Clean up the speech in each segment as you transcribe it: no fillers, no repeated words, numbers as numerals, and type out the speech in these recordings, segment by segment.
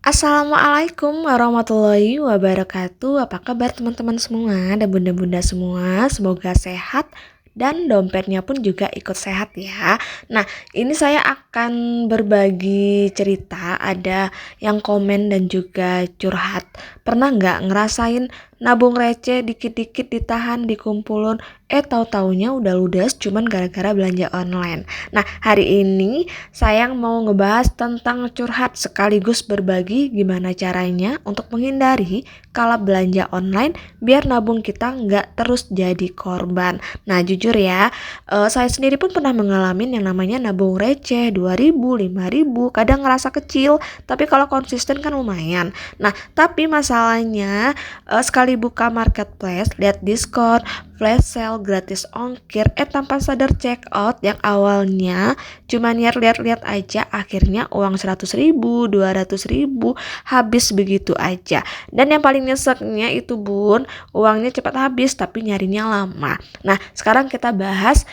Assalamualaikum warahmatullahi wabarakatuh. Apa kabar teman-teman semua dan bunda-bunda semua? Semoga sehat dan dompetnya pun juga ikut sehat ya. Nah, ini saya akan berbagi cerita. Ada yang komen dan juga curhat. Pernah nggak ngerasain nabung receh dikit-dikit ditahan dikumpulin, tahu-taunya udah ludes cuman gara-gara belanja online. Nah, hari ini saya mau ngebahas tentang curhat sekaligus berbagi gimana caranya untuk menghindari kalau belanja online biar nabung kita nggak terus jadi korban. Nah, jujur ya, saya sendiri pun pernah mengalami yang namanya nabung receh 2.000, 5.000, kadang ngerasa kecil, tapi kalau konsisten kan lumayan. Nah, tapi masalahnya sekali buka marketplace, lihat diskon, flash sale, gratis ongkir, tanpa sadar check out yang awalnya cuma niat lihat-lihat aja, akhirnya uang 100.000, 200.000 habis begitu aja. Dan yang paling nyeseknya itu bun, uangnya cepat habis tapi nyarinya lama. Nah, sekarang kita bahas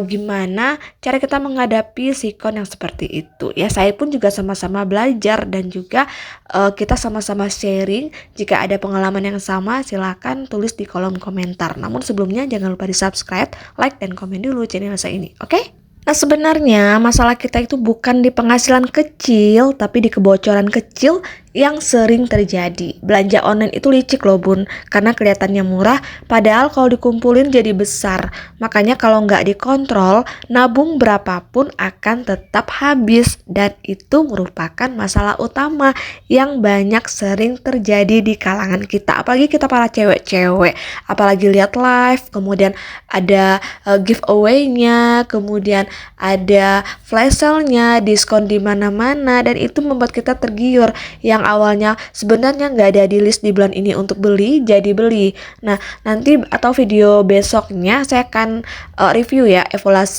gimana cara kita menghadapi sikon yang seperti itu ya. Saya pun juga sama-sama belajar dan juga kita sama-sama sharing. Jika ada pengalaman yang sama silahkan tulis di kolom komentar. Namun sebelumnya jangan lupa di subscribe, like, dan komen dulu channel saya ini, oke? Nah, sebenarnya masalah kita itu bukan di penghasilan kecil, tapi di kebocoran kecil yang sering terjadi. Belanja online itu licik loh bun, karena kelihatannya murah, padahal kalau dikumpulin jadi besar. Makanya kalau nggak dikontrol, nabung berapapun akan tetap habis. Dan itu merupakan masalah utama yang banyak sering terjadi di kalangan kita. Apalagi kita para cewek-cewek, apalagi lihat live, kemudian ada giveaway-nya, kemudian ada flash sale-nya, diskon di mana-mana, dan itu membuat kita tergiur. Yang awalnya sebenarnya nggak ada di list di bulan ini untuk beli, jadi beli. Nah, nanti atau video besoknya saya akan review ya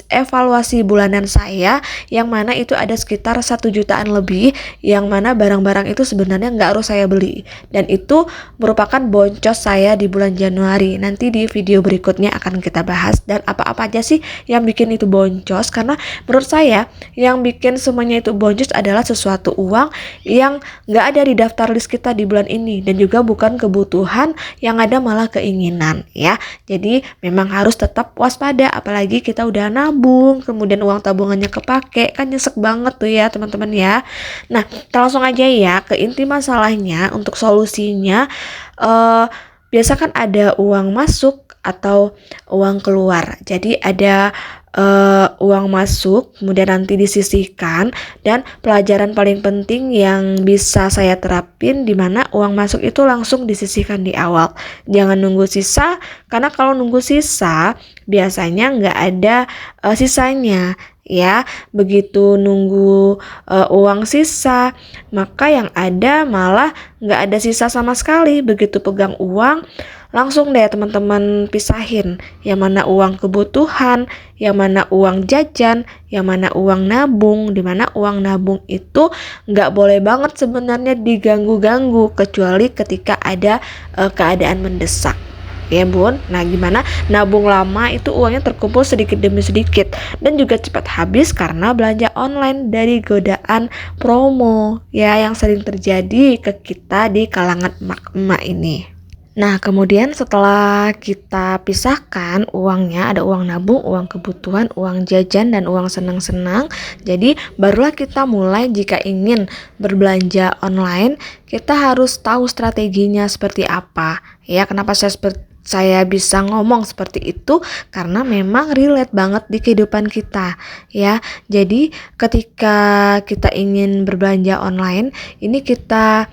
evaluasi bulanan saya, yang mana itu ada sekitar 1 jutaan lebih, yang mana barang-barang itu sebenarnya nggak harus saya beli, dan itu merupakan boncos saya di bulan Januari. Nanti di video berikutnya akan kita bahas dan apa-apa aja sih yang bikin itu boncos, karena menurut saya yang bikin semuanya itu boncos adalah sesuatu uang yang nggak ada di daftar list kita di bulan ini, dan juga bukan kebutuhan, yang ada malah keinginan ya. Jadi memang harus tetap waspada, apalagi kita udah nabung kemudian uang tabungannya kepake, kan nyesek banget tuh ya teman-teman ya. Nah, kita langsung aja ya ke inti masalahnya. Untuk solusinya, biasa kan ada uang masuk atau uang keluar. Jadi ada uang masuk kemudian nanti disisihkan, dan pelajaran paling penting yang bisa saya terapin di mana uang masuk itu langsung disisihkan di awal. Jangan nunggu sisa, karena kalau nunggu sisa biasanya nggak ada sisanya ya. Begitu nunggu uang sisa, maka yang ada malah nggak ada sisa sama sekali. Begitu pegang uang, langsung deh teman-teman pisahin yang mana uang kebutuhan, yang mana uang jajan, yang mana uang nabung. Dimana uang nabung itu nggak boleh banget sebenarnya diganggu-ganggu, kecuali ketika ada keadaan mendesak ya bun. Nah, gimana nabung lama itu uangnya terkumpul sedikit demi sedikit dan juga cepat habis karena belanja online dari godaan promo ya, yang sering terjadi ke kita di kalangan emak-emak ini. Nah, kemudian setelah kita pisahkan uangnya, ada uang nabung, uang kebutuhan, uang jajan, dan uang senang-senang. Jadi barulah kita mulai, jika ingin berbelanja online, kita harus tahu strateginya seperti apa. Ya, kenapa saya bisa ngomong seperti itu, karena memang relate banget di kehidupan kita ya. Jadi ketika kita ingin berbelanja online, ini kita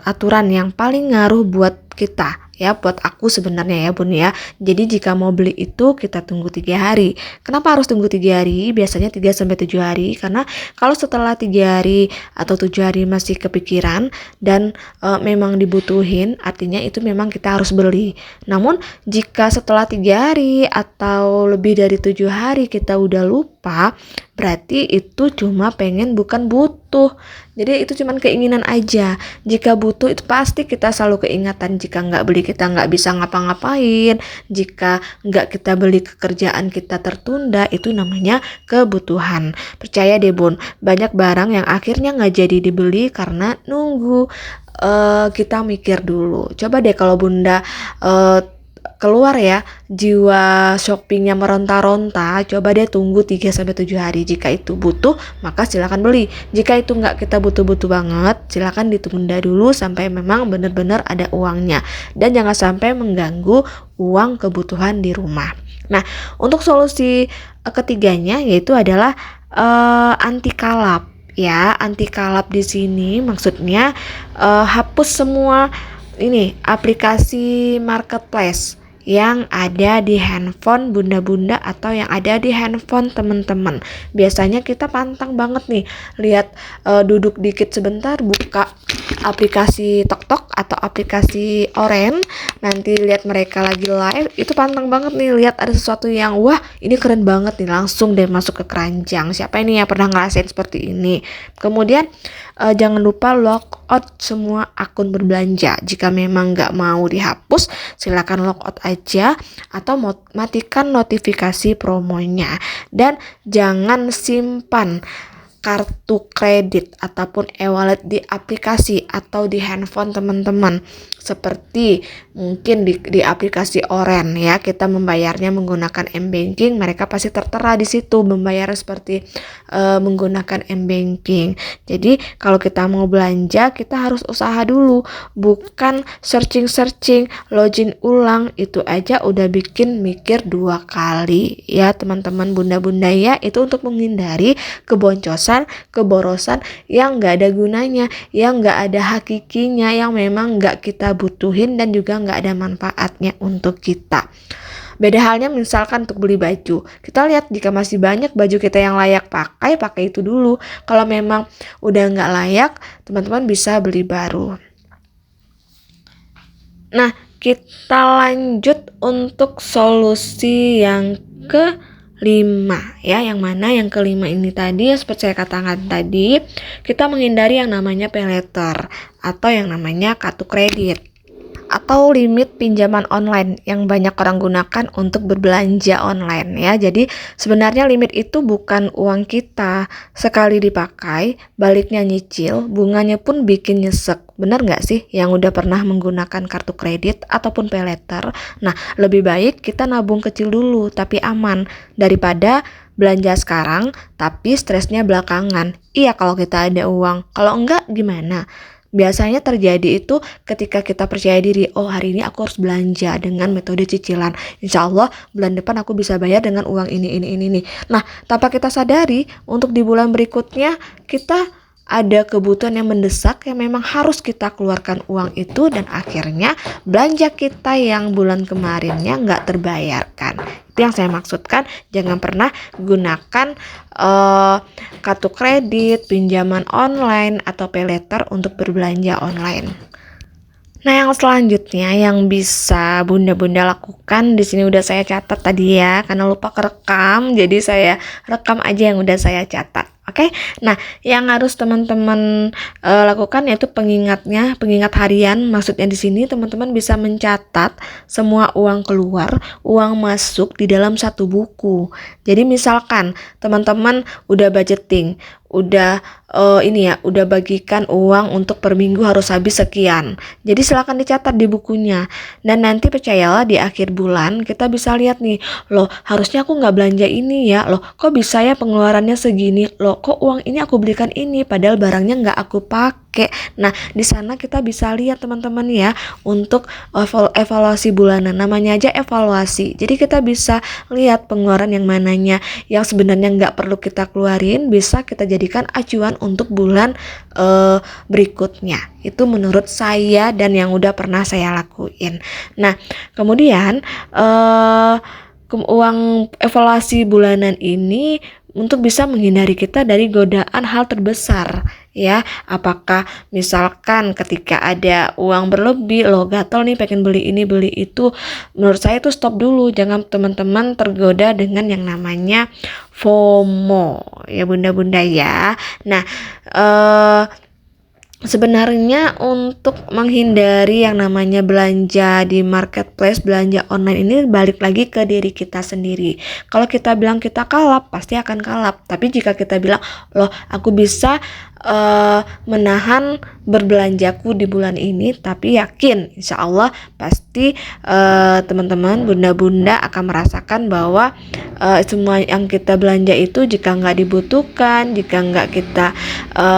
aturan yang paling ngaruh buat kita ya, buat aku sebenarnya ya bun ya. Jadi jika mau beli itu kita tunggu 3 hari. Kenapa harus tunggu 3 hari? Biasanya 3-7 hari, karena kalau setelah 3 hari atau 7 hari masih kepikiran dan memang dibutuhin, artinya itu memang kita harus beli. Namun jika setelah 3 hari atau lebih dari 7 hari kita udah lupa, berarti itu cuma pengen bukan butuh butuh. Jadi itu cuman keinginan aja. Jika butuh itu pasti kita selalu keingatan. Jika nggak beli kita nggak bisa ngapa-ngapain. Jika nggak kita beli kerjaan kita tertunda, itu namanya kebutuhan. Percaya deh Bun, banyak barang yang akhirnya nggak jadi dibeli karena nunggu kita mikir dulu. Coba deh kalau Bunda keluar ya, jiwa shoppingnya meronta-ronta, coba deh tunggu 3-7 hari. Jika itu butuh, maka silakan beli. Jika itu nggak kita butuh-butuh banget, silakan ditunda dulu sampai memang benar-benar ada uangnya. Dan jangan sampai mengganggu uang kebutuhan di rumah. Nah, untuk solusi ketiganya yaitu adalah anti kalap. Ya, anti kalap di sini maksudnya hapus semua ini aplikasi marketplace yang ada di handphone bunda-bunda atau yang ada di handphone teman-teman. Biasanya kita pantang banget nih lihat duduk dikit sebentar buka aplikasi TokTok atau aplikasi Oren, nanti lihat mereka lagi live, itu pantang banget nih lihat ada sesuatu yang wah ini keren banget nih, langsung deh masuk ke keranjang. Siapa ini yang pernah ngerasain seperti ini? Kemudian jangan lupa logout semua akun berbelanja. Jika memang nggak mau dihapus, silakan logout aja atau matikan notifikasi promonya. Dan jangan simpan kartu kredit ataupun e-wallet di aplikasi atau di handphone teman-teman. Seperti mungkin di aplikasi Oren ya, kita membayarnya menggunakan m-banking, mereka pasti tertera di situ membayar seperti menggunakan m-banking. Jadi kalau kita mau belanja kita harus usaha dulu, bukan searching login ulang, itu aja udah bikin mikir 2 kali ya teman-teman bunda-bunda ya. Itu untuk menghindari keborosan yang gak ada gunanya, yang gak ada hakikinya, yang memang gak kita butuhin dan juga gak ada manfaatnya untuk kita. Beda halnya misalkan untuk beli baju, kita lihat jika masih banyak baju kita yang layak pakai itu dulu. Kalau memang udah gak layak, teman-teman bisa beli baru. Nah, kita lanjut untuk solusi yang kelima ya, yang mana yang kelima ini tadi seperti saya katakan tadi, kita menghindari yang namanya paylater atau yang namanya kartu kredit atau limit pinjaman online yang banyak orang gunakan untuk berbelanja online ya. Jadi sebenarnya limit itu bukan uang kita, sekali dipakai baliknya nyicil, bunganya pun bikin nyesek. Benar nggak sih yang udah pernah menggunakan kartu kredit ataupun paylater? Nah, lebih baik kita nabung kecil dulu tapi aman daripada belanja sekarang tapi stresnya belakangan. Iya kalau kita ada uang, kalau enggak gimana? Biasanya terjadi itu ketika kita percaya diri, oh hari ini aku harus belanja dengan metode cicilan, insya Allah bulan depan aku bisa bayar dengan uang ini. Nah, tanpa kita sadari untuk di bulan berikutnya kita ada kebutuhan yang mendesak yang memang harus kita keluarkan uang itu, dan akhirnya belanja kita yang bulan kemarinnya nggak terbayarkan. Itu yang saya maksudkan, jangan pernah gunakan kartu kredit, pinjaman online, atau paylater untuk berbelanja online. Nah, yang selanjutnya yang bisa bunda-bunda lakukan, di sini udah saya catat tadi ya, karena lupa kerekam, jadi saya rekam aja yang udah saya catat. Oke, nah yang harus teman-teman lakukan yaitu pengingat harian. Maksudnya di sini teman-teman bisa mencatat semua uang keluar, uang masuk di dalam satu buku. Jadi misalkan teman-teman udah budgeting, udah udah bagikan uang untuk per minggu harus habis sekian. Jadi silakan dicatat di bukunya. Dan nanti percayalah di akhir bulan kita bisa lihat nih, loh harusnya aku nggak belanja ini ya, loh kok bisa ya pengeluarannya segini, loh kok uang ini aku belikan ini padahal barangnya nggak aku pakai. Nah di sana kita bisa lihat teman-teman ya, untuk evaluasi bulanan, namanya aja evaluasi. Jadi kita bisa lihat pengeluaran yang mananya yang sebenarnya nggak perlu kita keluarin, bisa kita jadikan acuan untuk bulan berikutnya. Itu menurut saya dan yang udah pernah saya lakuin. Nah kemudian uang evaluasi bulanan ini untuk bisa menghindari kita dari godaan hal terbesar, ya. Apakah misalkan ketika ada uang berlebih, lo gatel nih pengen beli ini beli itu, menurut saya itu stop dulu. Jangan teman-teman tergoda dengan yang namanya FOMO ya bunda-bunda ya. Nah, sebenarnya untuk menghindari yang namanya belanja di marketplace, belanja online ini balik lagi ke diri kita sendiri. Kalau kita bilang kita kalap, pasti akan kalap. Tapi jika kita bilang, loh aku bisa menahan berbelanjaku di bulan ini, tapi yakin insya Allah pasti teman-teman bunda-bunda akan merasakan bahwa semua yang kita belanja itu jika nggak dibutuhkan, jika nggak kita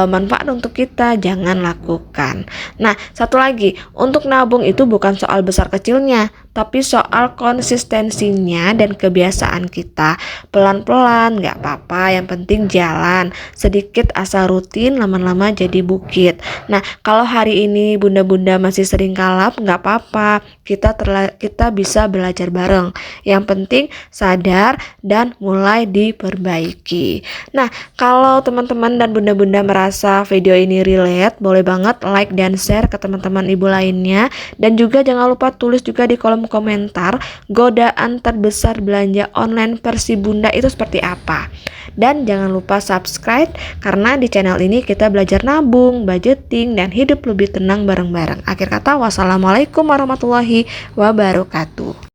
manfaat untuk kita, jangan lakukan. Nah, satu lagi, untuk nabung itu bukan soal besar kecilnya, tapi soal konsistensinya dan kebiasaan kita. Pelan-pelan nggak apa-apa, yang penting jalan. Sedikit asal rutin, lama-lama jadi bukit. Nah, kalau hari ini bunda-bunda masih sering kalap, nggak apa-apa. Kita bisa belajar bareng. Yang penting sadar dan mulai diperbaiki. Nah, kalau teman-teman dan bunda-bunda merasa video ini relate, boleh banget like dan share ke teman-teman ibu lainnya. Dan juga jangan lupa tulis juga di kolom komentar godaan terbesar belanja online versi bunda itu seperti apa. Dan jangan lupa subscribe karena di channel ini kita belajar nabung, budgeting, dan hidup lebih tenang bareng-bareng. Akhir kata, wassalamualaikum warahmatullahi wabarakatuh.